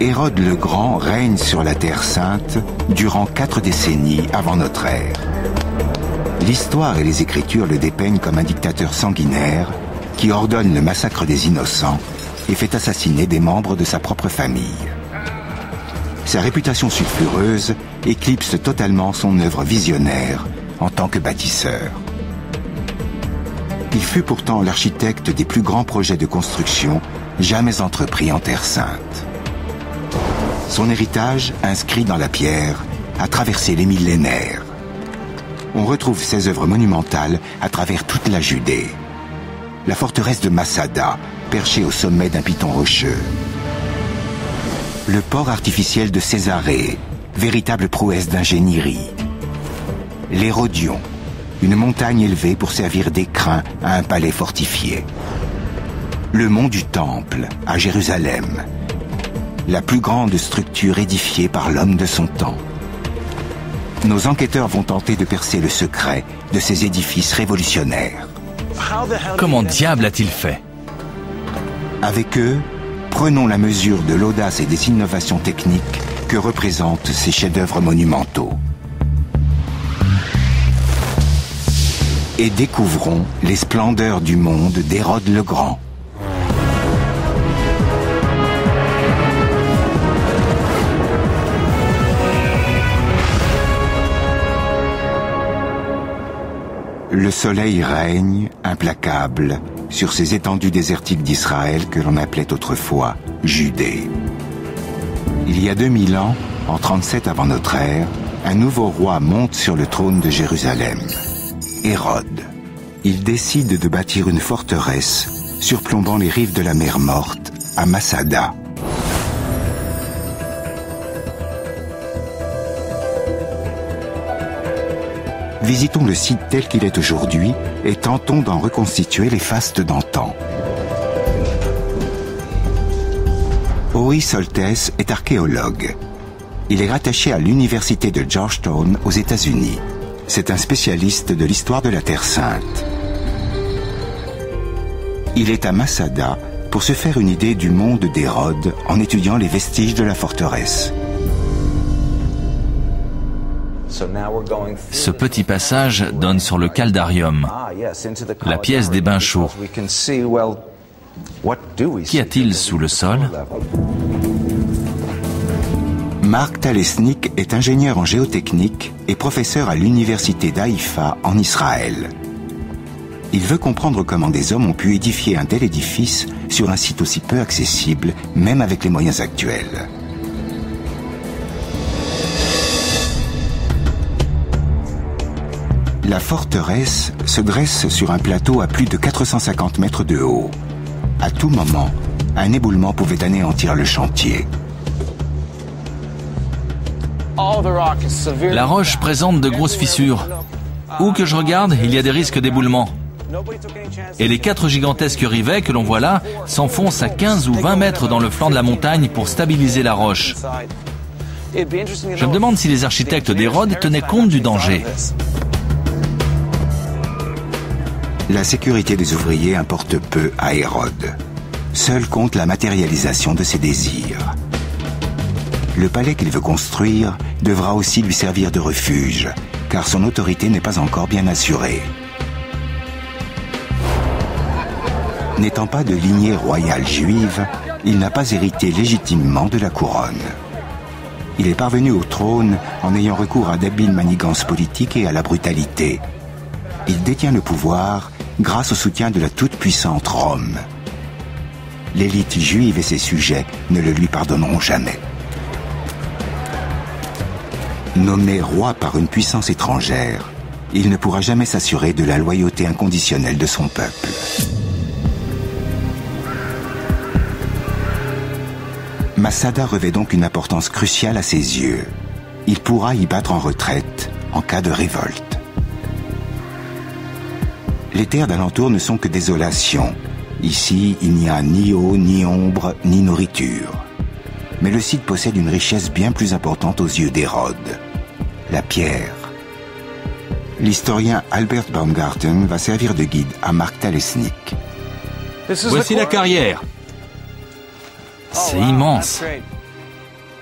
Hérode le Grand règne sur la Terre Sainte durant 4 décennies avant notre ère. L'histoire et les Écritures le dépeignent comme un dictateur sanguinaire qui ordonne le massacre des innocents et fait assassiner des membres de sa propre famille. Sa réputation sulfureuse éclipse totalement son œuvre visionnaire en tant que bâtisseur. Il fut pourtant l'architecte des plus grands projets de construction jamais entrepris en Terre Sainte. Son héritage, inscrit dans la pierre, a traversé les millénaires. On retrouve ses œuvres monumentales à travers toute la Judée. La forteresse de Masada, perchée au sommet d'un piton rocheux. Le port artificiel de Césarée, véritable prouesse d'ingénierie. L'Hérodion, une montagne élevée pour servir d'écrin à un palais fortifié. Le mont du Temple, à Jérusalem, la plus grande structure édifiée par l'homme de son temps. Nos enquêteurs vont tenter de percer le secret de ces édifices révolutionnaires. Comment diable a-t-il fait? Avec eux, prenons la mesure de l'audace et des innovations techniques que représentent ces chefs-d'œuvre monumentaux. Et découvrons les splendeurs du monde d'Hérode le Grand. Le soleil règne, implacable, sur ces étendues désertiques d'Israël que l'on appelait autrefois Judée. Il y a 2000 ans, en 37 avant notre ère, un nouveau roi monte sur le trône de Jérusalem, Hérode. Il décide de bâtir une forteresse surplombant les rives de la mer Morte, à Masada. Visitons le site tel qu'il est aujourd'hui et tentons d'en reconstituer les fastes d'antan. Howie Soltes est archéologue. Il est rattaché à l'université de Georgetown aux États-Unis. C'est un spécialiste de l'histoire de la Terre Sainte. Il est à Masada pour se faire une idée du monde d'Hérode en étudiant les vestiges de la forteresse. Ce petit passage donne sur le caldarium, la pièce des bains chauds. Qu'y a-t-il sous le sol? Mark Talesnik est ingénieur en géotechnique et professeur à l'université d'Haïfa en Israël. Il veut comprendre comment des hommes ont pu édifier un tel édifice sur un site aussi peu accessible, même avec les moyens actuels. La forteresse se dresse sur un plateau à plus de 450 mètres de haut. À tout moment, un éboulement pouvait anéantir le chantier. La roche présente de grosses fissures. Où que je regarde, il y a des risques d'éboulement. Et les 4 gigantesques rivets que l'on voit là s'enfoncent à 15 ou 20 mètres dans le flanc de la montagne pour stabiliser la roche. Je me demande si les architectes d'Hérode tenaient compte du danger. La sécurité des ouvriers importe peu à Hérode. Seul compte la matérialisation de ses désirs. Le palais qu'il veut construire devra aussi lui servir de refuge, car son autorité n'est pas encore bien assurée. N'étant pas de lignée royale juive, il n'a pas hérité légitimement de la couronne. Il est parvenu au trône en ayant recours à d'habiles manigances politiques et à la brutalité. Il détient le pouvoir grâce au soutien de la toute-puissante Rome. L'élite juive et ses sujets ne le lui pardonneront jamais. Nommé roi par une puissance étrangère, il ne pourra jamais s'assurer de la loyauté inconditionnelle de son peuple. Masada revêt donc une importance cruciale à ses yeux. Il pourra y battre en retraite en cas de révolte. Les terres d'alentour ne sont que désolation. Ici, il n'y a ni eau, ni ombre, ni nourriture. Mais le site possède une richesse bien plus importante aux yeux d'Hérode, la pierre. L'historien Albert Baumgarten va servir de guide à Mark Talesnik. Voici la carrière. C'est immense.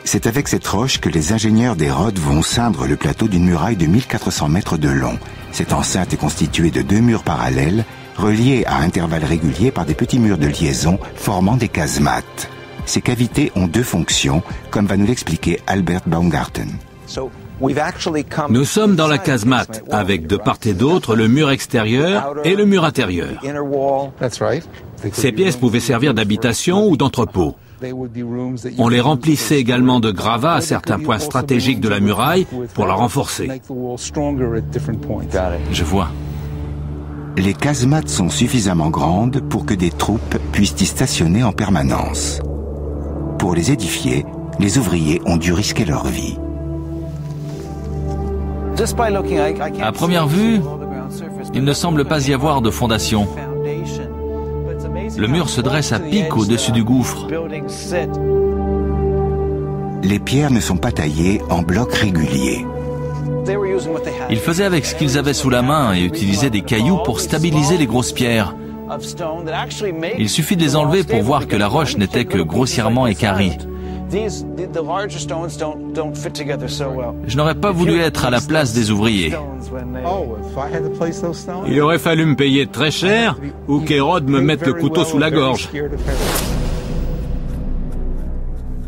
C'est avec cette roche que les ingénieurs d'Hérode vont ceindre le plateau d'une muraille de 1400 mètres de long. Cette enceinte est constituée de 2 murs parallèles, reliés à intervalles réguliers par des petits murs de liaison formant des casemates. Ces cavités ont 2 fonctions, comme va nous l'expliquer Albert Baumgarten. Nous sommes dans la casemate, avec de part et d'autre le mur extérieur et le mur intérieur. Ces pièces pouvaient servir d'habitation ou d'entrepôt. On les remplissait également de gravats à certains points stratégiques de la muraille pour la renforcer. Je vois. Les casemates sont suffisamment grandes pour que des troupes puissent y stationner en permanence. Pour les édifier, les ouvriers ont dû risquer leur vie. À première vue, il ne semble pas y avoir de fondation. Le mur se dresse à pic au-dessus du gouffre. Les pierres ne sont pas taillées en blocs réguliers. Ils faisaient avec ce qu'ils avaient sous la main et utilisaient des cailloux pour stabiliser les grosses pierres. Il suffit de les enlever pour voir que la roche n'était que grossièrement équarrie. Je n'aurais pas voulu être à la place des ouvriers. Il aurait fallu me payer très cher ou qu'Hérode me mette le couteau sous la gorge.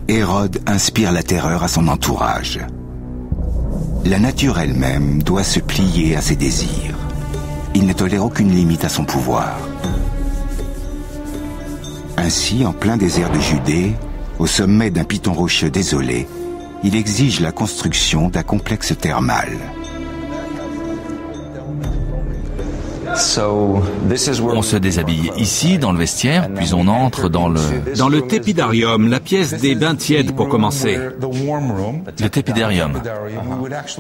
Hérode inspire la terreur à son entourage. La nature elle-même doit se plier à ses désirs. Il ne tolère aucune limite à son pouvoir. Ainsi, en plein désert de Judée, au sommet d'un piton rocheux désolé, il exige la construction d'un complexe thermal. On se déshabille ici, dans le vestiaire, puis on entre dans le tépidarium, la pièce des bains tièdes pour commencer. Le tépidarium.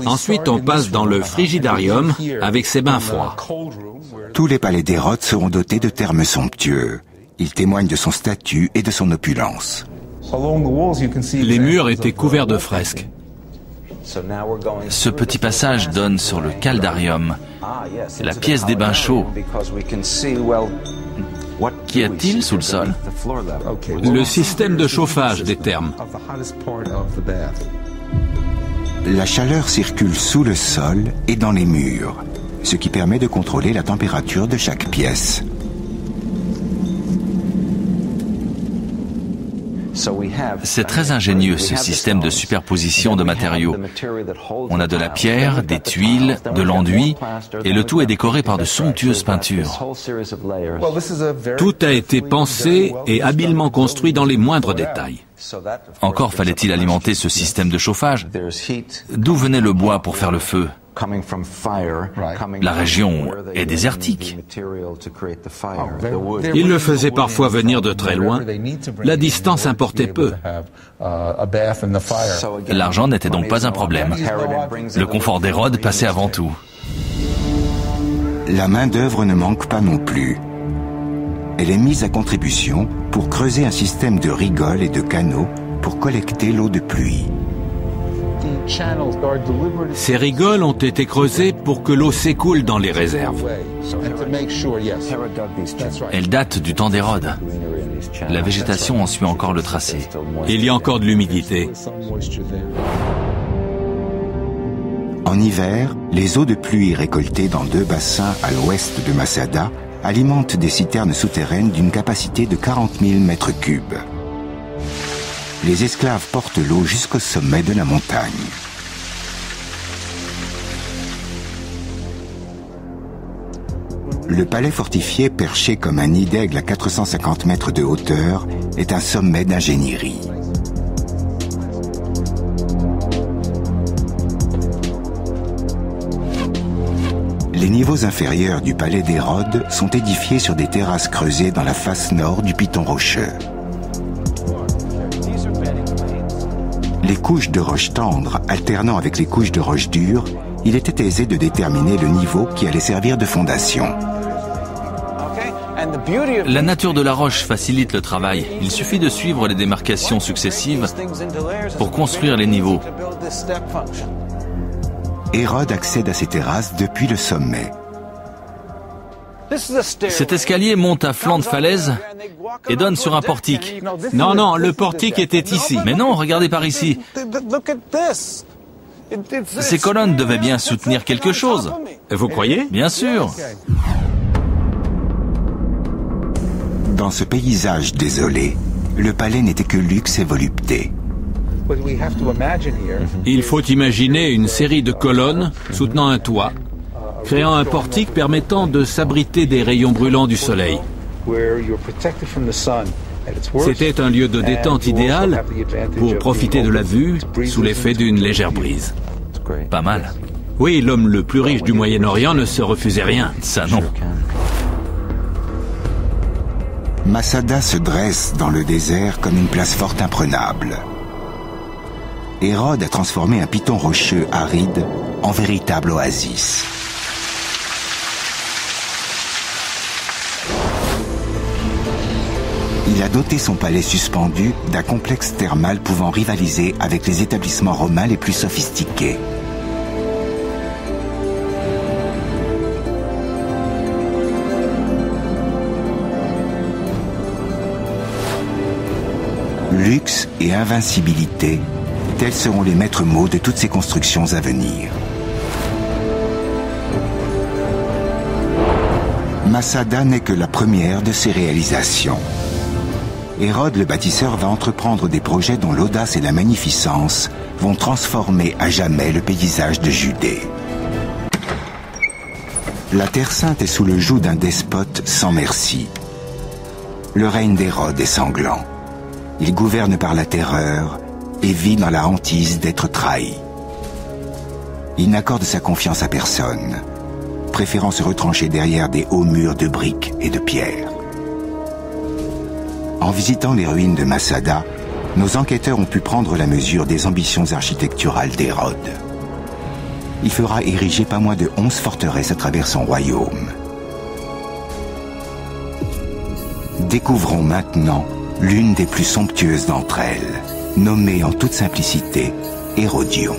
Ensuite, on passe dans le frigidarium avec ses bains froids. Tous les palais d'Hérode seront dotés de thermes somptueux. Ils témoignent de son statut et de son opulence. Les murs étaient couverts de fresques. Ce petit passage donne sur le caldarium, la pièce des bains chauds. Qu'y a-t-il sous le sol? Le système de chauffage des thermes. La chaleur circule sous le sol et dans les murs, ce qui permet de contrôler la température de chaque pièce. C'est très ingénieux, ce système de superposition de matériaux. On a de la pierre, des tuiles, de l'enduit, et le tout est décoré par de somptueuses peintures. Tout a été pensé et habilement construit dans les moindres détails. Encore fallait-il alimenter ce système de chauffage. D'où venait le bois pour faire le feu? La région est désertique. Il le faisait parfois venir de très loin. La distance importait peu. L'argent n'était donc pas un problème. Le confort d'Hérode passait avant tout. La main-d'œuvre ne manque pas non plus. Elle est mise à contribution pour creuser un système de rigoles et de canaux pour collecter l'eau de pluie. Ces rigoles ont été creusées pour que l'eau s'écoule dans les réserves. Elles datent du temps d'Hérode. La végétation en suit encore le tracé. Il y a encore de l'humidité. En hiver, les eaux de pluie récoltées dans 2 bassins à l'ouest de Masada alimentent des citernes souterraines d'une capacité de 40 000 mètres cubes. Les esclaves portent l'eau jusqu'au sommet de la montagne. Le palais fortifié, perché comme un nid d'aigle à 450 mètres de hauteur, est un sommet d'ingénierie. Les niveaux inférieurs du palais d'Hérode sont édifiés sur des terrasses creusées dans la face nord du piton rocheux. Les couches de roches tendres alternant avec les couches de roches dures, il était aisé de déterminer le niveau qui allait servir de fondation. La nature de la roche facilite le travail. Il suffit de suivre les démarcations successives pour construire les niveaux. Hérode accède à ces terrasses depuis le sommet. Cet escalier monte à flanc de falaise et donne sur un portique. Non, non, le portique était ici. Mais non, regardez par ici. Ces colonnes devaient bien soutenir quelque chose. Vous croyez? Bien sûr. Dans ce paysage désolé, le palais n'était que luxe et volupté. Il faut imaginer une série de colonnes soutenant un toit, créant un portique permettant de s'abriter des rayons brûlants du soleil. C'était un lieu de détente idéal pour profiter de la vue sous l'effet d'une légère brise. Pas mal. Oui, l'homme le plus riche du Moyen-Orient ne se refusait rien. Ça non. Masada se dresse dans le désert comme une place forte imprenable. Hérode a transformé un piton rocheux aride en véritable oasis. Il a doté son palais suspendu d'un complexe thermal pouvant rivaliser avec les établissements romains les plus sophistiqués. Luxe et invincibilité, tels seront les maîtres mots de toutes ces constructions à venir. Masada n'est que la première de ces réalisations. Hérode le bâtisseur va entreprendre des projets dont l'audace et la magnificence vont transformer à jamais le paysage de Judée. La Terre Sainte est sous le joug d'un despote sans merci. Le règne d'Hérode est sanglant. Il gouverne par la terreur et vit dans la hantise d'être trahi. Il n'accorde sa confiance à personne, préférant se retrancher derrière des hauts murs de briques et de pierres. En visitant les ruines de Masada, nos enquêteurs ont pu prendre la mesure des ambitions architecturales d'Hérode. Il fera ériger pas moins de 11 forteresses à travers son royaume. Découvrons maintenant l'une des plus somptueuses d'entre elles, nommée en toute simplicité Hérodion.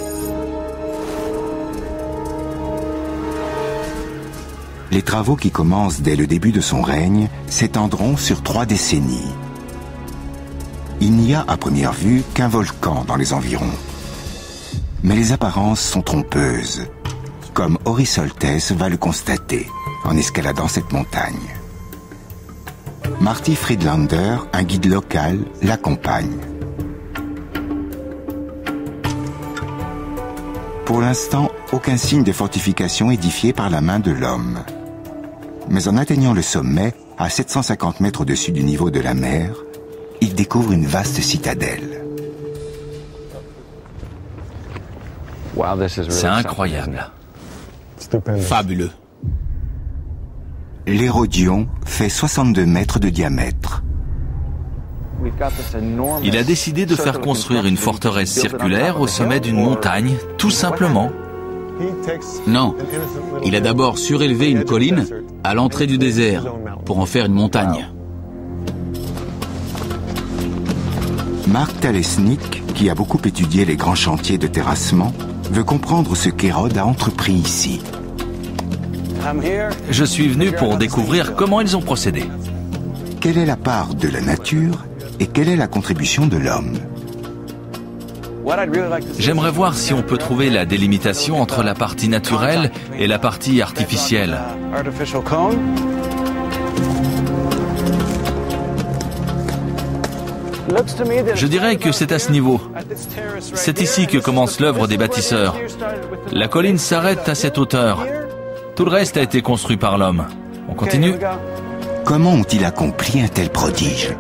Les travaux qui commencent dès le début de son règne s'étendront sur 3 décennies. Il n'y a à première vue qu'un volcan dans les environs. Mais les apparences sont trompeuses, comme Orisoltès va le constater en escaladant cette montagne. Marty Friedlander, un guide local, l'accompagne. Pour l'instant, aucun signe de fortification édifié par la main de l'homme. Mais en atteignant le sommet, à 750 mètres au-dessus du niveau de la mer, il découvre une vaste citadelle. C'est incroyable. Fabuleux. L'Hérodion fait 62 mètres de diamètre. Il a décidé de faire construire une forteresse circulaire au sommet d'une montagne, tout simplement. Non, il a d'abord surélevé une colline à l'entrée du désert pour en faire une montagne. Mark Talesnik, qui a beaucoup étudié les grands chantiers de terrassement, veut comprendre ce qu'Hérode a entrepris ici. Je suis venu pour découvrir comment ils ont procédé. Quelle est la part de la nature et quelle est la contribution de l'homme? J'aimerais voir si on peut trouver la délimitation entre la partie naturelle et la partie artificielle. Je dirais que c'est à ce niveau. C'est ici que commence l'œuvre des bâtisseurs. La colline s'arrête à cette hauteur. Tout le reste a été construit par l'homme. On continue? Comment ont-ils accompli un tel prodige?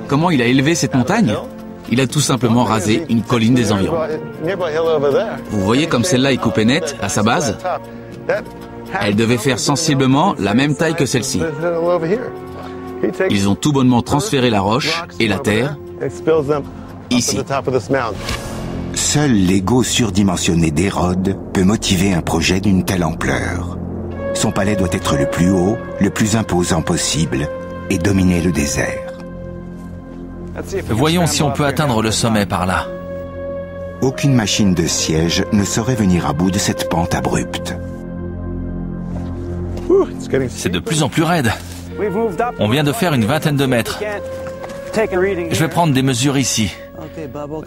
Comment il a élevé cette montagne? Il a tout simplement rasé une colline des environs. Vous voyez comme celle-là est coupée nette à sa base? Elle devait faire sensiblement la même taille que celle-ci. Ils ont tout bonnement transféré la roche et la terre ici. Seul l'ego surdimensionné d'Hérode peut motiver un projet d'une telle ampleur. Son palais doit être le plus haut, le plus imposant possible et dominer le désert. Voyons si on peut atteindre le sommet par là. Aucune machine de siège ne saurait venir à bout de cette pente abrupte. C'est de plus en plus raide. On vient de faire une vingtaine de mètres. Je vais prendre des mesures ici.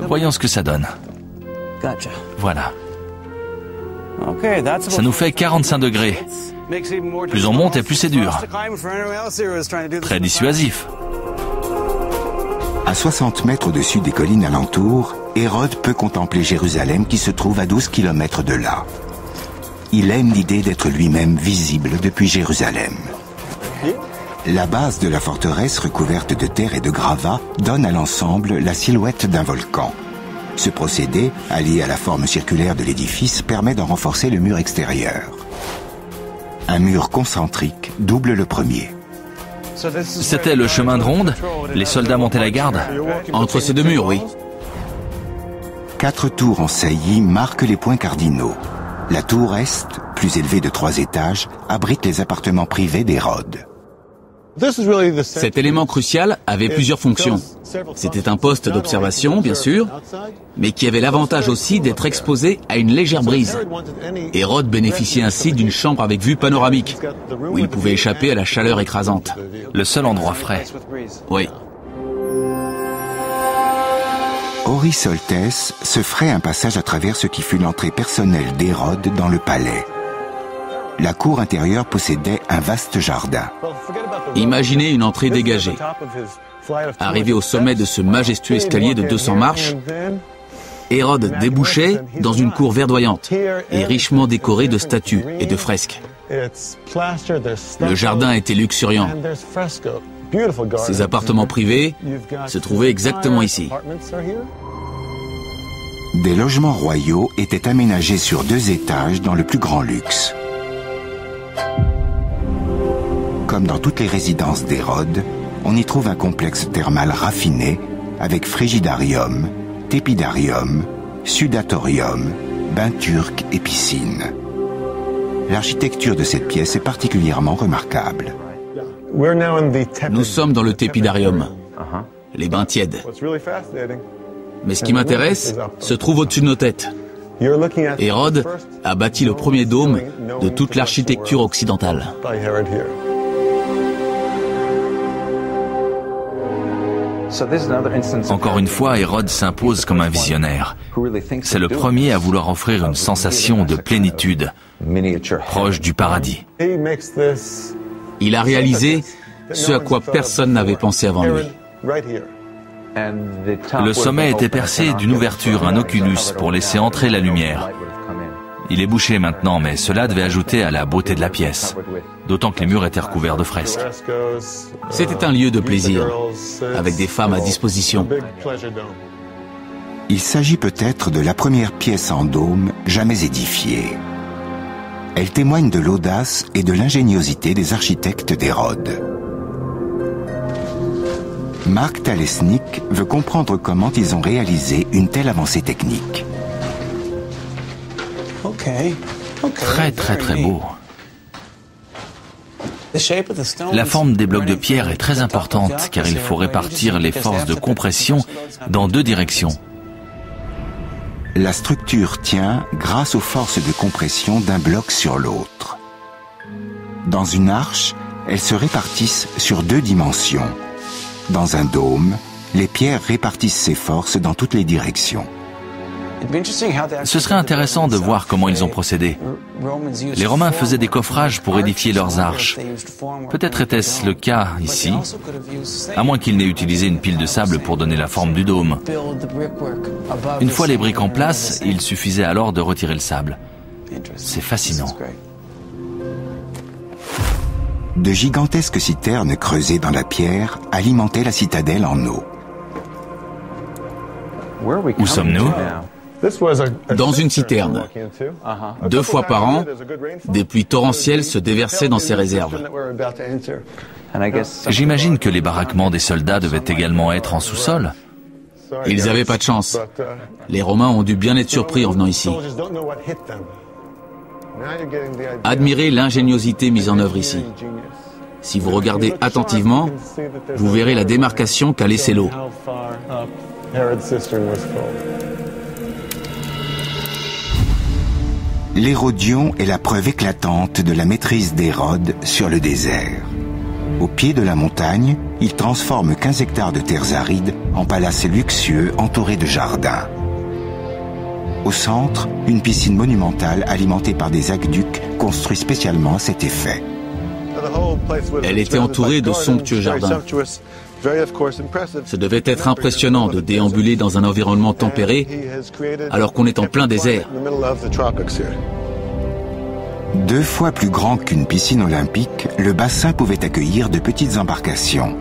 Voyons ce que ça donne. Voilà. Ça nous fait 45 degrés. Plus on monte et plus c'est dur. Très dissuasif. À 60 mètres au-dessus des collines alentours, Hérode peut contempler Jérusalem qui se trouve à 12 km de là. Il aime l'idée d'être lui-même visible depuis Jérusalem. La base de la forteresse recouverte de terre et de gravats donne à l'ensemble la silhouette d'un volcan. Ce procédé, allié à la forme circulaire de l'édifice, permet d'en renforcer le mur extérieur. Un mur concentrique double le premier. C'était le chemin de ronde. Les soldats montaient la garde. Entre ces deux murs, oui. 4 tours en saillie marquent les points cardinaux. La tour est, plus élevée de 3 étages, abrite les appartements privés d'Hérode. Cet élément crucial avait plusieurs fonctions. C'était un poste d'observation, bien sûr, mais qui avait l'avantage aussi d'être exposé à une légère brise. Hérode bénéficiait ainsi d'une chambre avec vue panoramique, où il pouvait échapper à la chaleur écrasante. Le seul endroit frais. Oui. Oris Soltès se ferait un passage à travers ce qui fut l'entrée personnelle d'Hérode dans le palais. La cour intérieure possédait un vaste jardin. Imaginez une entrée dégagée. Arrivé au sommet de ce majestueux escalier de 200 marches, Hérode débouchait dans une cour verdoyante et richement décorée de statues et de fresques. Le jardin était luxuriant. Ses appartements privés se trouvaient exactement ici. Des logements royaux étaient aménagés sur 2 étages dans le plus grand luxe. Comme dans toutes les résidences d'Hérode, on y trouve un complexe thermal raffiné avec frigidarium, tépidarium, sudatorium, bain turc et piscine. L'architecture de cette pièce est particulièrement remarquable. Nous sommes dans le tépidarium, les bains tièdes. Mais ce qui m'intéresse se trouve au-dessus de nos têtes. Hérode a bâti le premier dôme de toute l'architecture occidentale. Encore une fois, Hérode s'impose comme un visionnaire. C'est le premier à vouloir offrir une sensation de plénitude, proche du paradis. Il a réalisé ce à quoi personne n'avait pensé avant lui. Le sommet était percé d'une ouverture, un oculus, pour laisser entrer la lumière. Il est bouché maintenant, mais cela devait ajouter à la beauté de la pièce, d'autant que les murs étaient recouverts de fresques. C'était un lieu de plaisir, avec des femmes à disposition. Il s'agit peut-être de la première pièce en dôme jamais édifiée. Elle témoigne de l'audace et de l'ingéniosité des architectes d'Hérode. Marc Talesnik veut comprendre comment ils ont réalisé une telle avancée technique. Très beau. La forme des blocs de pierre est très importante car il faut répartir les forces de compression dans 2 directions. La structure tient grâce aux forces de compression d'un bloc sur l'autre. Dans une arche, elles se répartissent sur 2 dimensions. Dans un dôme, les pierres répartissent ces forces dans toutes les directions. Ce serait intéressant de voir comment ils ont procédé. Les Romains faisaient des coffrages pour édifier leurs arches. Peut-être était-ce le cas ici, à moins qu'ils n'aient utilisé une pile de sable pour donner la forme du dôme. Une fois les briques en place, il suffisait alors de retirer le sable. C'est fascinant. De gigantesques citernes creusées dans la pierre alimentaient la citadelle en eau. Où sommes-nous ? Dans une citerne. 2 fois par an, des pluies torrentielles se déversaient dans ces réserves. J'imagine que les baraquements des soldats devaient également être en sous-sol. Ils n'avaient pas de chance. Les Romains ont dû bien être surpris en venant ici. Admirez l'ingéniosité mise en œuvre ici. Si vous regardez attentivement, vous verrez la démarcation qu'a laissée l'eau. L'Hérodion est la preuve éclatante de la maîtrise d'Hérode sur le désert. Au pied de la montagne, il transforme 15 hectares de terres arides en palaces luxueux entourés de jardins. Au centre, une piscine monumentale alimentée par des aqueducs construits spécialement à cet effet. Elle était entourée de somptueux jardins. Ce devait être impressionnant de déambuler dans un environnement tempéré alors qu'on est en plein désert. 2 fois plus grand qu'une piscine olympique, le bassin pouvait accueillir de petites embarcations.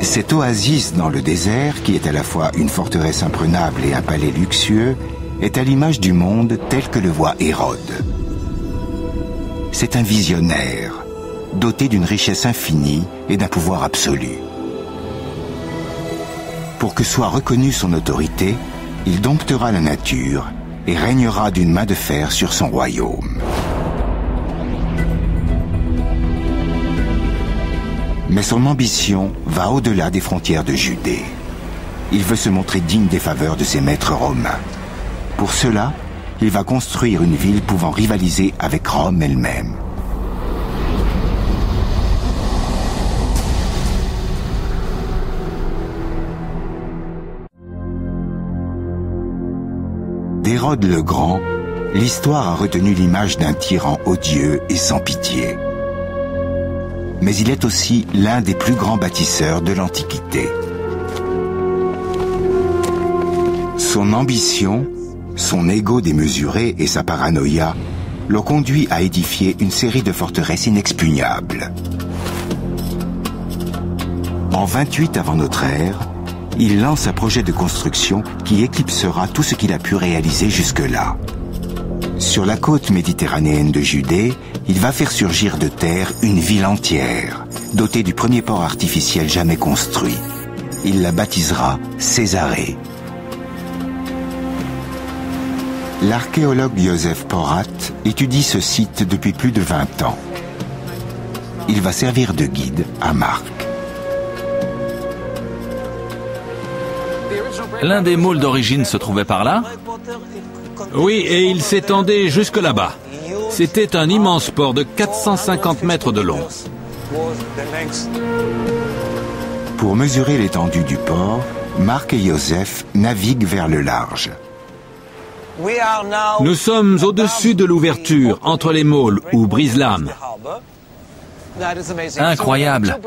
Cette oasis dans le désert, qui est à la fois une forteresse imprenable et un palais luxueux, est à l'image du monde tel que le voit Hérode. C'est un visionnaire, doté d'une richesse infinie et d'un pouvoir absolu. Pour que soit reconnue son autorité, il domptera la nature et régnera d'une main de fer sur son royaume. Mais son ambition va au-delà des frontières de Judée. Il veut se montrer digne des faveurs de ses maîtres romains. Pour cela, il va construire une ville pouvant rivaliser avec Rome elle-même. D'Hérode le Grand, l'histoire a retenu l'image d'un tyran odieux et sans pitié. Mais il est aussi l'un des plus grands bâtisseurs de l'Antiquité. Son ambition, son ego démesuré et sa paranoïa l'ont conduit à édifier une série de forteresses inexpugnables. En 28 avant notre ère, il lance un projet de construction qui éclipsera tout ce qu'il a pu réaliser jusque-là. Sur la côte méditerranéenne de Judée, il va faire surgir de terre une ville entière, dotée du premier port artificiel jamais construit. Il la baptisera Césarée. L'archéologue Joseph Porat étudie ce site depuis plus de 20 ans. Il va servir de guide à Marc. L'un des môles d'origine se trouvait par là? Oui, et il s'étendait jusque là-bas. C'était un immense port de 450 mètres de long. Pour mesurer l'étendue du port, Marc et Joseph naviguent vers le large. Nous sommes au-dessus de l'ouverture, entre les môles ou brise-lames. Incroyable.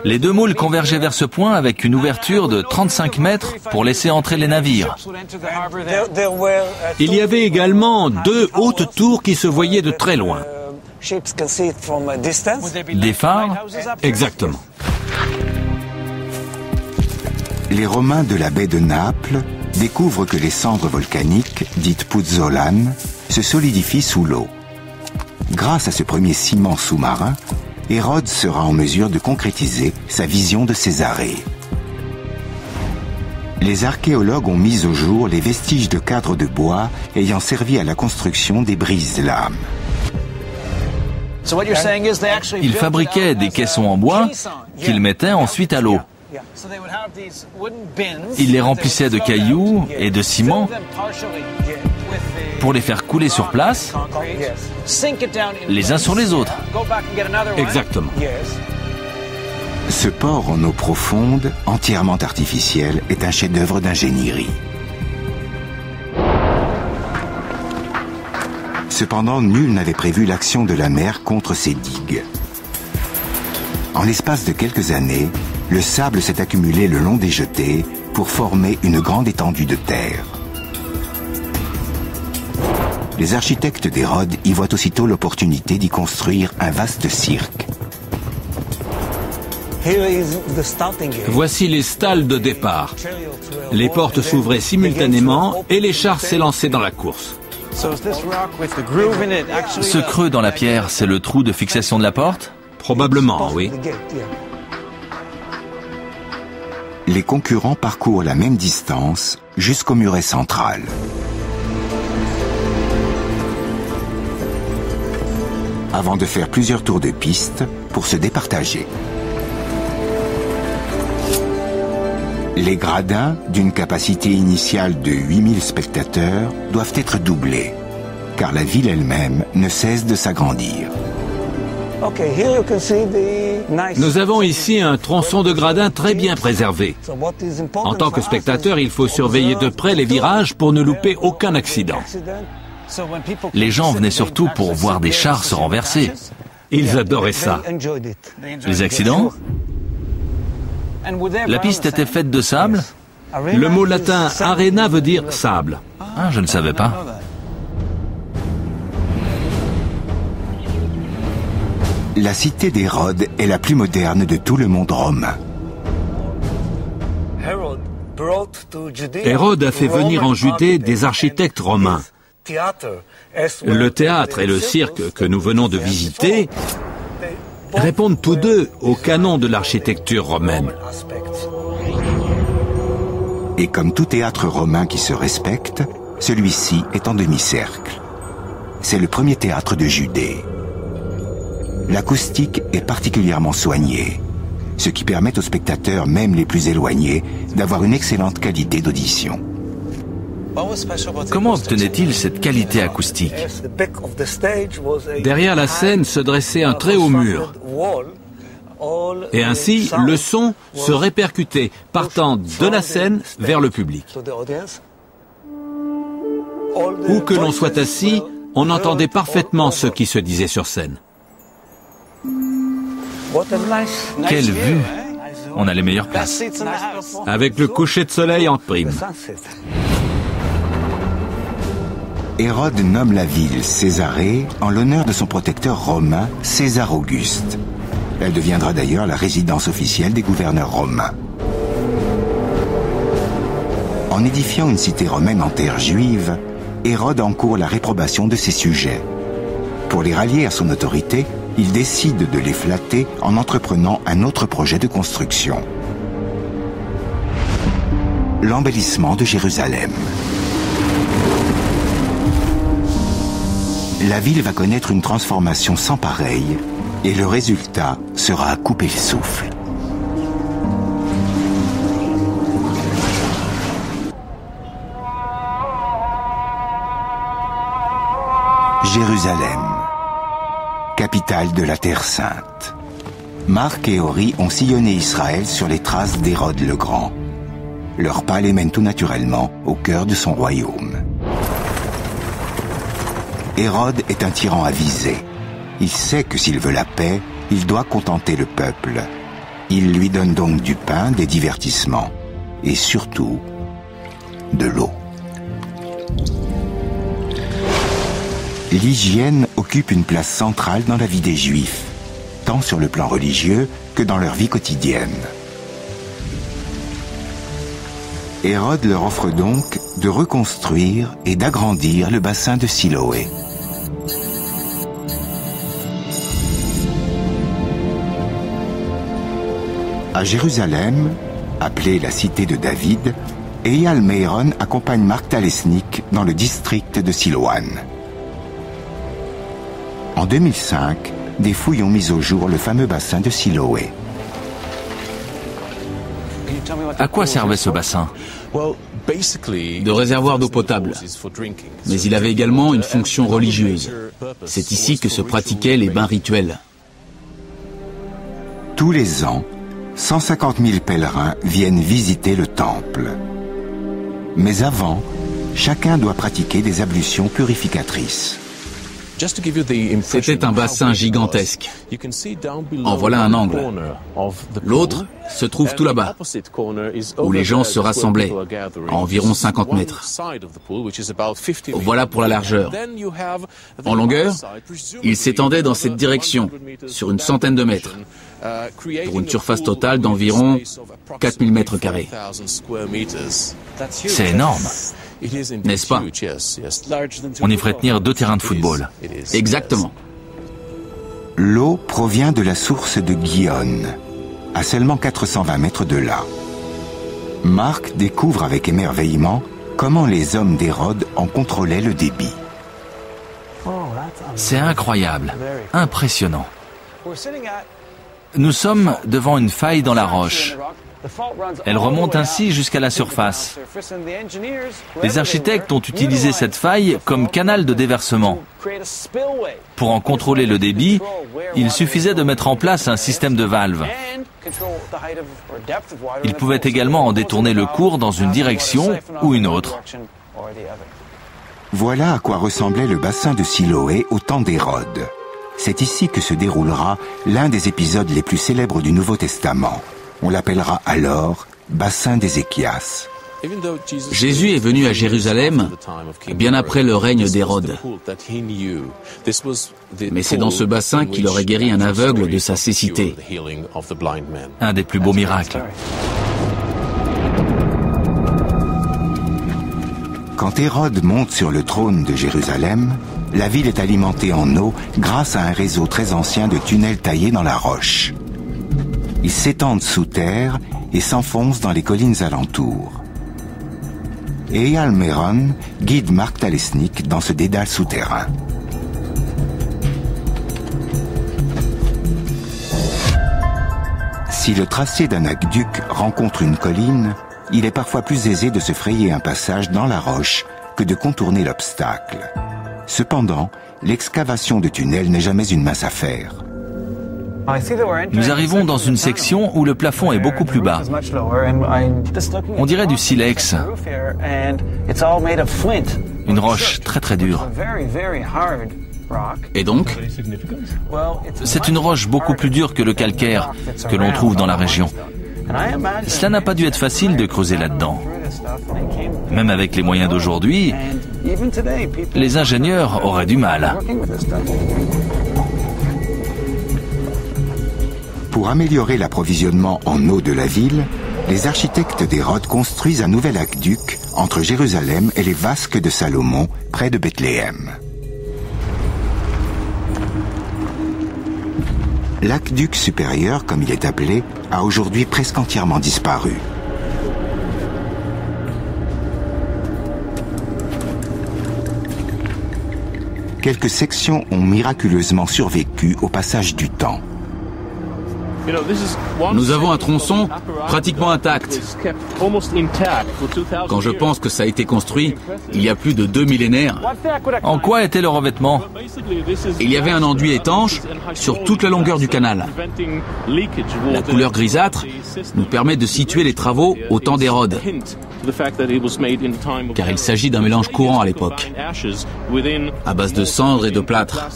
Les 2 môles convergeaient vers ce point avec une ouverture de 35 mètres pour laisser entrer les navires. Il y avait également 2 hautes tours qui se voyaient de très loin. Des phares? Exactement. Les Romains de la baie de Naples découvrent que les cendres volcaniques, dites puzzolane, se solidifient sous l'eau. Grâce à ce premier ciment sous-marin, Hérode sera en mesure de concrétiser sa vision de Césarée. Les archéologues ont mis au jour les vestiges de cadres de bois ayant servi à la construction des brise-lames. Ils fabriquaient des caissons en bois qu'ils mettaient ensuite à l'eau. Ils les remplissaient de cailloux et de ciment pour les faire couler sur place, les uns sur les autres. Exactement. Ce port en eau profonde, entièrement artificiel, est un chef-d'œuvre d'ingénierie. Cependant, nul n'avait prévu l'action de la mer contre ces digues. En l'espace de quelques années, le sable s'est accumulé le long des jetées pour former une grande étendue de terre. Les architectes d'Hérode y voient aussitôt l'opportunité d'y construire un vaste cirque. Voici les stalles de départ. Les portes s'ouvraient simultanément et les chars s'élançaient dans la course. Ce creux dans la pierre, c'est le trou de fixation de la porte? Probablement, oui. Les concurrents parcourent la même distance jusqu'au muret central. Avant de faire plusieurs tours de piste pour se départager. Les gradins, d'une capacité initiale de 8000 spectateurs, doivent être doublés, car la ville elle-même ne cesse de s'agrandir. Nous avons ici un tronçon de gradin très bien préservé. En tant que spectateur, il faut surveiller de près les virages pour ne louper aucun accident. Les gens venaient surtout pour voir des chars se renverser. Ils adoraient ça. Les accidents? La piste était faite de sable? Le mot latin arena veut dire sable. Ah, je ne savais pas. La cité d'Hérode est la plus moderne de tout le monde romain. Hérode a fait venir en Judée des architectes romains. Le théâtre et le cirque que nous venons de visiter répondent tous deux au canon de l'architecture romaine. Et comme tout théâtre romain qui se respecte, celui-ci est en demi-cercle. C'est le premier théâtre de Judée. L'acoustique est particulièrement soignée, ce qui permet aux spectateurs, même les plus éloignés, d'avoir une excellente qualité d'audition. Comment obtenait-il cette qualité acoustique? Derrière la scène se dressait un très haut mur. Et ainsi, le son se répercutait, partant de la scène vers le public. Où que l'on soit assis, on entendait parfaitement ce qui se disait sur scène. Quelle vue! On a les meilleures places. Avec le coucher de soleil en prime. Hérode nomme la ville Césarée en l'honneur de son protecteur romain, César Auguste. Elle deviendra d'ailleurs la résidence officielle des gouverneurs romains. En édifiant une cité romaine en terre juive, Hérode encourt la réprobation de ses sujets. Pour les rallier à son autorité, il décide de les flatter en entreprenant un autre projet de construction. L'embellissement de Jérusalem. La ville va connaître une transformation sans pareille et le résultat sera à couper le souffle. Jérusalem, capitale de la Terre Sainte. Marc et Ori ont sillonné Israël sur les traces d'Hérode le Grand. Leur pas les mène tout naturellement au cœur de son royaume. Hérode est un tyran avisé. Il sait que s'il veut la paix, il doit contenter le peuple. Il lui donne donc du pain, des divertissements et surtout de l'eau. L'hygiène occupe une place centrale dans la vie des Juifs, tant sur le plan religieux que dans leur vie quotidienne. Hérode leur offre donc de reconstruire et d'agrandir le bassin de Siloé. À Jérusalem, appelée la cité de David, Eyal Meïron accompagne Marc Talesnik dans le district de Siloane. En 2005, des fouilles ont mis au jour le fameux bassin de Siloé. À quoi servait ce bassin? De réservoir d'eau potable. Mais il avait également une fonction religieuse. C'est ici que se pratiquaient les bains rituels. Tous les ans, 150 000 pèlerins viennent visiter le temple. Mais avant, chacun doit pratiquer des ablutions purificatrices. C'était un bassin gigantesque. En voilà un angle. L'autre se trouve tout là-bas, où les gens se rassemblaient, à environ 50 mètres. Voilà pour la largeur. En longueur, il s'étendait dans cette direction, sur une centaine de mètres, pour une surface totale d'environ 4000 mètres carrés. C'est énorme. N'est-ce pas? On y ferait tenir 2 terrains de football. Exactement. L'eau provient de la source de Gihon, à seulement 420 mètres de là. Marc découvre avec émerveillement comment les hommes d'Hérode en contrôlaient le débit. C'est incroyable, impressionnant. Nous sommes devant une faille dans la roche, Elle remonte ainsi jusqu'à la surface. Les architectes ont utilisé cette faille comme canal de déversement. Pour en contrôler le débit, il suffisait de mettre en place un système de valves. Ils pouvaient également en détourner le cours dans une direction ou une autre. Voilà à quoi ressemblait le bassin de Siloé au temps d'Hérode. C'est ici que se déroulera l'un des épisodes les plus célèbres du Nouveau Testament. On l'appellera alors bassin d'Ézéchias. Jésus est venu à Jérusalem bien après le règne d'Hérode. Mais c'est dans ce bassin qu'il aurait guéri un aveugle de sa cécité. Un des plus beaux miracles. Quand Hérode monte sur le trône de Jérusalem, la ville est alimentée en eau grâce à un réseau très ancien de tunnels taillés dans la roche. Ils s'étendent sous terre et s'enfoncent dans les collines alentours. Eyal Meron guide Mark Talesnik dans ce dédale souterrain. Si le tracé d'un aqueduc rencontre une colline, il est parfois plus aisé de se frayer un passage dans la roche que de contourner l'obstacle. Cependant, l'excavation de tunnels n'est jamais une mince affaire. Nous arrivons dans une section où le plafond est beaucoup plus bas. On dirait du silex. Une roche très très dure. Et donc, c'est une roche beaucoup plus dure que le calcaire que l'on trouve dans la région. Cela n'a pas dû être facile de creuser là-dedans. Même avec les moyens d'aujourd'hui, les ingénieurs auraient du mal. Pour améliorer l'approvisionnement en eau de la ville, les architectes d'Hérode construisent un nouvel aqueduc entre Jérusalem et les vasques de Salomon, près de Bethléem. L'aqueduc supérieur, comme il est appelé, a aujourd'hui presque entièrement disparu. Quelques sections ont miraculeusement survécu au passage du temps. nous avons un tronçon pratiquement intact. Quand je pense que ça a été construit il y a plus de 2 millénaires. En quoi était le revêtement? Il y avait un enduit étanche sur toute la longueur du canal. La couleur grisâtre nous permet de situer les travaux au temps d'Hérode, car il s'agit d'un mélange courant à l'époque, à base de cendres et de plâtre.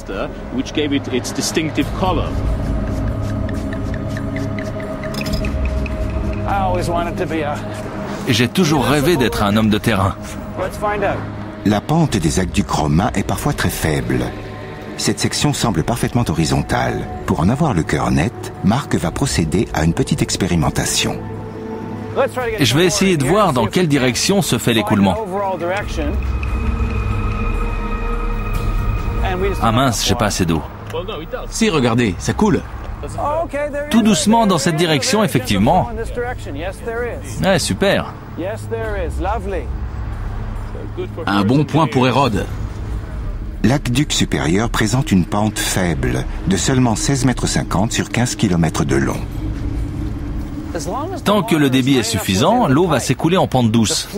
J'ai toujours rêvé d'être un homme de terrain. La pente des aqueducs romains est parfois très faible. Cette section semble parfaitement horizontale. Pour en avoir le cœur net, Mark va procéder à une petite expérimentation. Je vais essayer de voir dans quelle direction se fait l'écoulement. Ah mince, j'ai pas assez d'eau. Si, regardez, ça coule. Tout doucement dans cette direction, effectivement. Ouais, super. Un bon point pour Hérode. L'aqueduc supérieur présente une pente faible, de seulement 16,50 m sur 15 km de long. Tant que le débit est suffisant, l'eau va s'écouler en pente douce.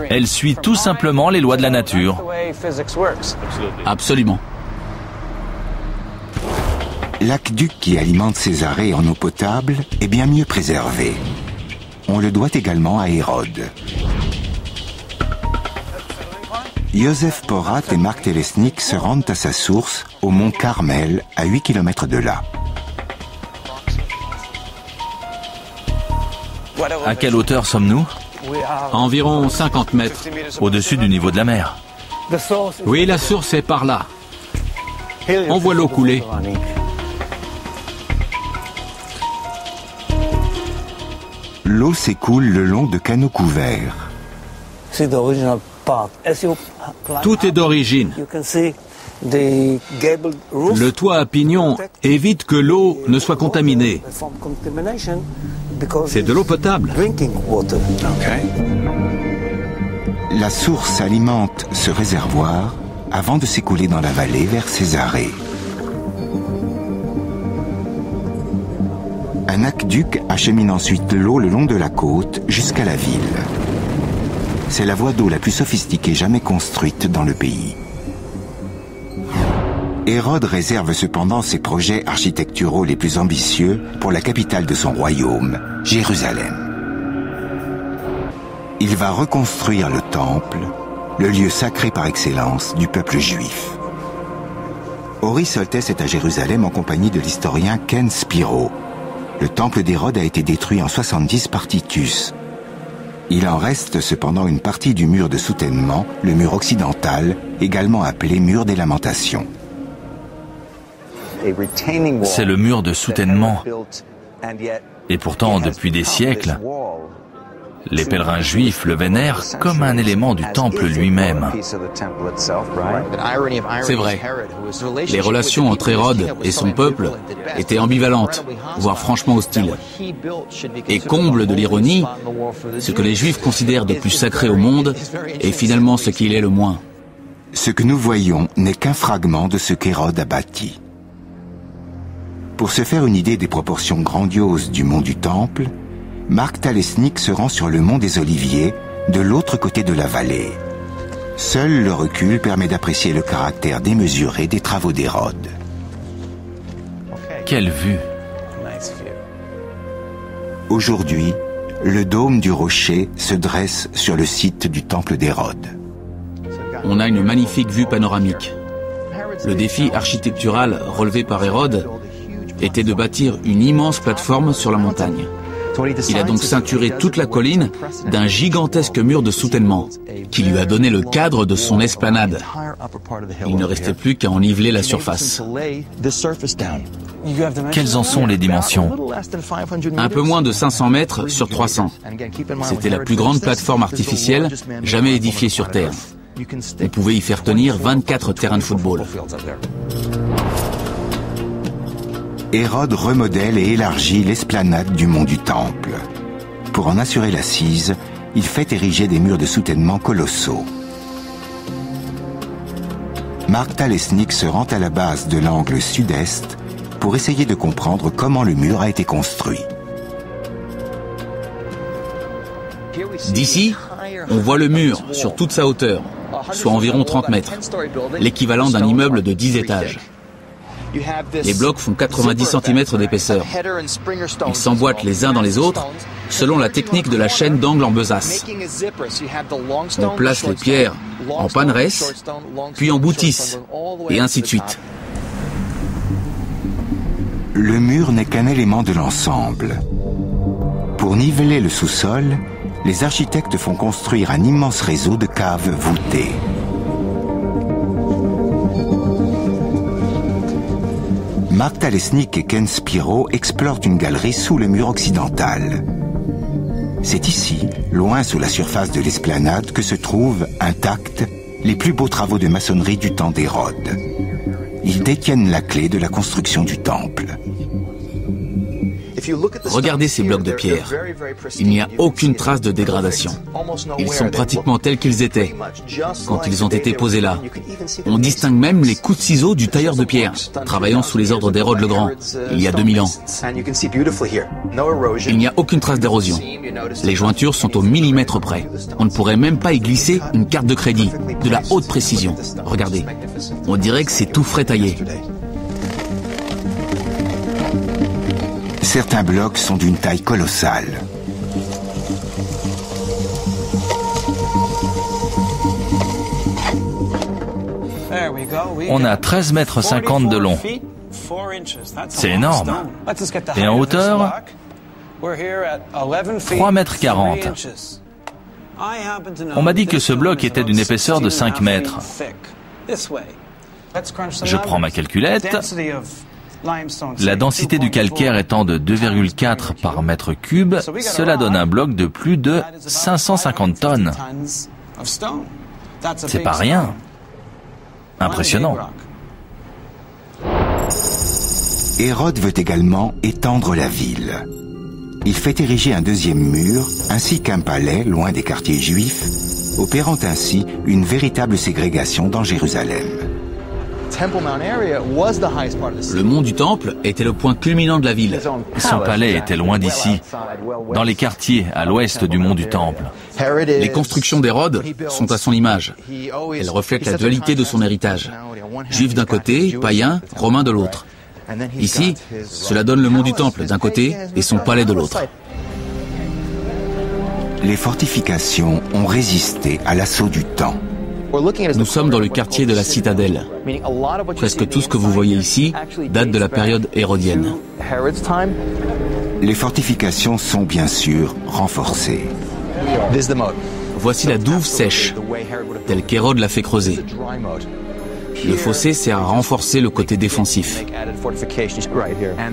Elle suit tout simplement les lois de la nature. Absolument. L'aqueduc qui alimente Césarée en eau potable est bien mieux préservé. On le doit également à Hérode. Joseph Porat et Mark Talesnik se rendent à sa source, au mont Carmel, à 8 km de là. À quelle hauteur sommes-nous? À environ 50 mètres. Au-dessus du niveau de la mer. Oui, la source est par là. On voit l'eau couler. L'eau s'écoule le long de canaux couverts. Tout est d'origine. Le toit à pignon évite que l'eau ne soit contaminée. C'est de l'eau potable. La source alimente ce réservoir avant de s'écouler dans la vallée vers Césarée. Un Un aqueduc achemine ensuite l'eau le long de la côte jusqu'à la ville. C'est la voie d'eau la plus sophistiquée jamais construite dans le pays. Hérode réserve cependant ses projets architecturaux les plus ambitieux pour la capitale de son royaume, Jérusalem. Il va reconstruire le temple, le lieu sacré par excellence du peuple juif. Horus Soltès est à Jérusalem en compagnie de l'historien Ken Spiro. Le temple d'Hérode a été détruit en 70 par Titus. Il en reste cependant une partie du mur de soutènement, le mur occidental, également appelé mur des Lamentations. C'est le mur de soutènement. Et pourtant, depuis des siècles, les pèlerins juifs le vénèrent comme un élément du temple lui-même. C'est vrai. Les relations entre Hérode et son peuple étaient ambivalentes, voire franchement hostiles. Et comble de l'ironie, ce que les Juifs considèrent de plus sacré au monde est finalement ce qu'il est le moins. Ce que nous voyons n'est qu'un fragment de ce qu'Hérode a bâti. Pour se faire une idée des proportions grandioses du mont du Temple, Marc Talesnik se rend sur le mont des Oliviers, de l'autre côté de la vallée. Seul le recul permet d'apprécier le caractère démesuré des travaux d'Hérode. Quelle vue! Aujourd'hui, le dôme du rocher se dresse sur le site du temple d'Hérode. On a une magnifique vue panoramique. Le défi architectural relevé par Hérode était de bâtir une immense plateforme sur la montagne. Il a donc ceinturé toute la colline d'un gigantesque mur de soutènement qui lui a donné le cadre de son esplanade. Il ne restait plus qu'à en niveler la surface. Quelles en sont les dimensions? Un peu moins de 500 mètres sur 300. C'était la plus grande plateforme artificielle jamais édifiée sur Terre. On pouvait y faire tenir 24 terrains de football. Hérode remodèle et élargit l'esplanade du mont du Temple. Pour en assurer l'assise, il fait ériger des murs de soutènement colossaux. Marc Talesnik se rend à la base de l'angle sud-est pour essayer de comprendre comment le mur a été construit. D'ici, on voit le mur sur toute sa hauteur, soit environ 30 mètres, l'équivalent d'un immeuble de 10 étages. Les blocs font 90 cm d'épaisseur. Ils s'emboîtent les uns dans les autres selon la technique de la chaîne d'angle en besace. On place les pierres en panneresse, puis en boutisse, et ainsi de suite. Le mur n'est qu'un élément de l'ensemble. Pour niveler le sous-sol, les architectes font construire un immense réseau de caves voûtées. Marc Talesnik et Ken Spiro explorent une galerie sous le mur occidental. C'est ici, loin sous la surface de l'esplanade, que se trouvent, intacts, les plus beaux travaux de maçonnerie du temps d'Hérode. Ils détiennent la clé de la construction du temple. Regardez ces blocs de pierre. Il n'y a aucune trace de dégradation. Ils sont pratiquement tels qu'ils étaient quand ils ont été posés là. On distingue même les coups de ciseaux du tailleur de pierre, travaillant sous les ordres d'Hérode le Grand, il y a 2000 ans. Il n'y a aucune trace d'érosion. Les jointures sont au millimètre près. On ne pourrait même pas y glisser une carte de crédit, de la haute précision. Regardez, on dirait que c'est tout frais taillé. Certains blocs sont d'une taille colossale. On a 13,50 mètres de long. C'est énorme. Et en hauteur, 3,40 mètres. On m'a dit que ce bloc était d'une épaisseur de 5 mètres. Je prends ma calculette. La densité du calcaire étant de 2,4 par mètre cube, cela donne un bloc de plus de 550 tonnes. C'est pas rien. Impressionnant. Hérode veut également étendre la ville. Il fait ériger un deuxième mur, ainsi qu'un palais loin des quartiers juifs, opérant ainsi une véritable ségrégation dans Jérusalem. Le mont du Temple était le point culminant de la ville. Son palais était loin d'ici, dans les quartiers à l'ouest du mont du Temple. Les constructions d'Hérode sont à son image. Elles reflètent la dualité de son héritage. Juif d'un côté, païen, romain de l'autre. Ici, cela donne le mont du Temple d'un côté et son palais de l'autre. Les fortifications ont résisté à l'assaut du temps. Nous sommes dans le quartier de la citadelle. Presque tout ce que vous voyez ici date de la période hérodienne. Les fortifications sont bien sûr renforcées. Voici la douve sèche, telle qu'Hérode l'a fait creuser. Le fossé sert à renforcer le côté défensif.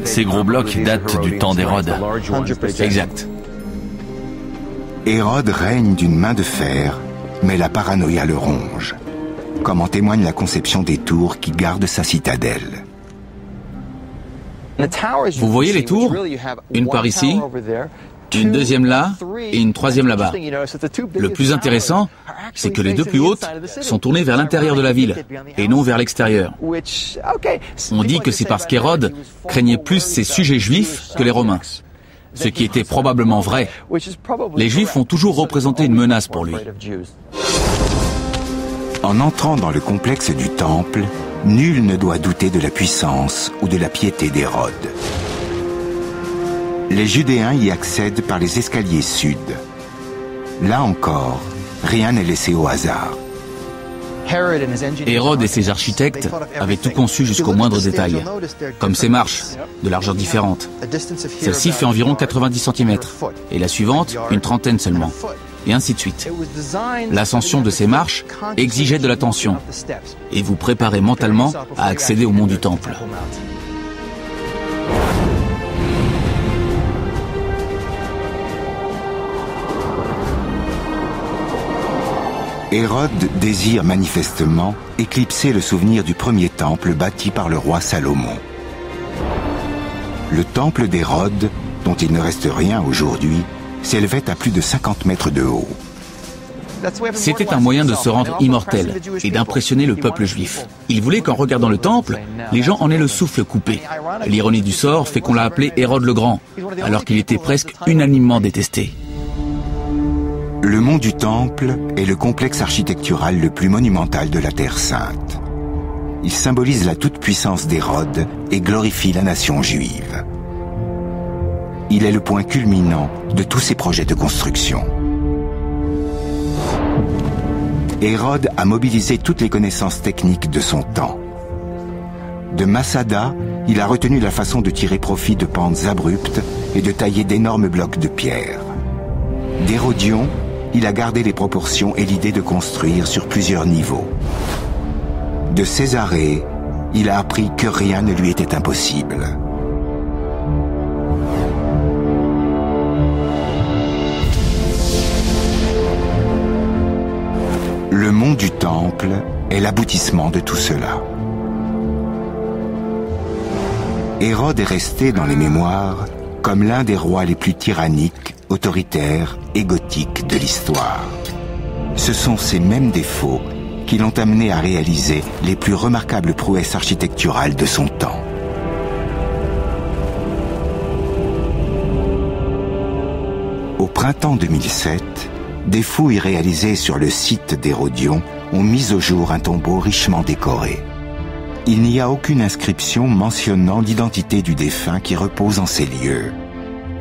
Ces gros blocs datent du temps d'Hérode. Exact. Hérode règne d'une main de fer, mais la paranoïa le ronge, comme en témoigne la conception des tours qui gardent sa citadelle. Vous voyez les tours? Une par ici, une deuxième là et une troisième là-bas. Le plus intéressant, c'est que les deux plus hautes sont tournées vers l'intérieur de la ville et non vers l'extérieur. On dit que c'est parce qu'Hérode craignait plus ses sujets juifs que les Romains. Ce qui était probablement vrai. Les Juifs ont toujours représenté une menace pour lui. En entrant dans le complexe du Temple, nul ne doit douter de la puissance ou de la piété d'Hérode. Les Judéens y accèdent par les escaliers sud. Là encore, rien n'est laissé au hasard. Hérode et ses architectes avaient tout conçu jusqu'au moindre détail, comme ces marches, de largeur différente. Celle-ci fait environ 90 cm, et la suivante, une trentaine seulement, et ainsi de suite. L'ascension de ces marches exigeait de l'attention, et vous préparez mentalement à accéder au mont du Temple. Hérode désire manifestement éclipser le souvenir du premier temple bâti par le roi Salomon. Le temple d'Hérode, dont il ne reste rien aujourd'hui, s'élevait à plus de 50 mètres de haut. C'était un moyen de se rendre immortel et d'impressionner le peuple juif. Il voulait qu'en regardant le temple, les gens en aient le souffle coupé. L'ironie du sort fait qu'on l'a appelé Hérode le Grand, alors qu'il était presque unanimement détesté. Le mont du Temple est le complexe architectural le plus monumental de la Terre Sainte. Il symbolise la toute-puissance d'Hérode et glorifie la nation juive. Il est le point culminant de tous ses projets de construction. Hérode a mobilisé toutes les connaissances techniques de son temps. De Massada, il a retenu la façon de tirer profit de pentes abruptes et de tailler d'énormes blocs de pierre. D'Hérodion, il a gardé les proportions et l'idée de construire sur plusieurs niveaux. De Césarée, il a appris que rien ne lui était impossible. Le mont du Temple est l'aboutissement de tout cela. Hérode est resté dans les mémoires comme l'un des rois les plus tyranniques, autoritaires et gothiques de l'histoire. Ce sont ces mêmes défauts qui l'ont amené à réaliser les plus remarquables prouesses architecturales de son temps. Au printemps 2007, des fouilles réalisées sur le site d'Hérodion ont mis au jour un tombeau richement décoré. Il n'y a aucune inscription mentionnant l'identité du défunt qui repose en ces lieux.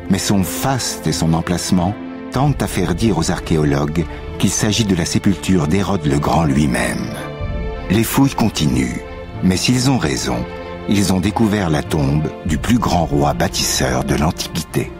Mais son faste et son emplacement tentent à faire dire aux archéologues qu'il s'agit de la sépulture d'Hérode le Grand lui-même. Les fouilles continuent, mais s'ils ont raison, ils ont découvert la tombe du plus grand roi bâtisseur de l'Antiquité.